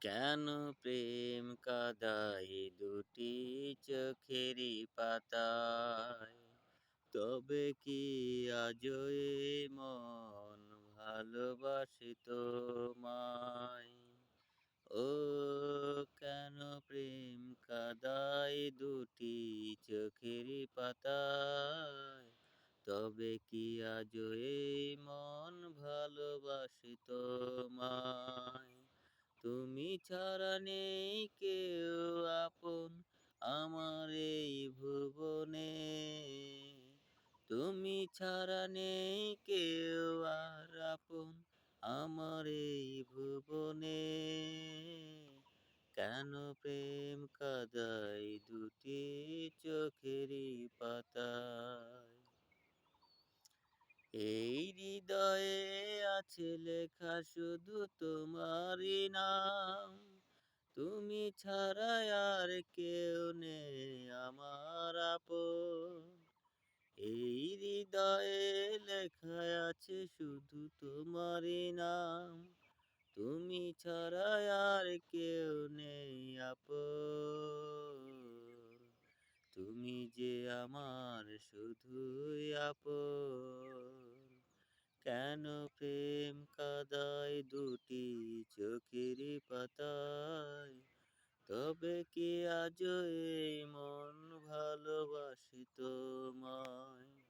কেন প্রেম কাঁদায় দুটি চোখেরই পাতায়? তবে কি আজও এ মন ভালোবাসে তোমায়? ও কেন প্রেম কাঁদায় দুটি চোখেরই পাতায়? তবে কি আজও এই মন ভালোবাসে তোমায়? তুমি ছাড়া নেই কেউ আপন আমার এই ভুবনে। তুমি ছাড়া নেই কেউ আর আপন আমার এই ভুবনে। কেন প্রেম কাঁদায় দুটি চোখেরই পাতায়? এই হৃদয়ে আছে লেখা শুধু তোমারই নাম। তুমি ছাড়া আর কেউ নেই আমার আপন। এই হৃদয়ে লেখা আছে শুধু তোমারই নাম। তুমি ছাড়া আর কেউ নেই আপন। তুমি যে আমার শুধুই আপন। কেন প্রেম কাঁদায় দুটি চোখেরই পাতায়? তবে কি আজও এই মন ভালোবাসি তোমায়?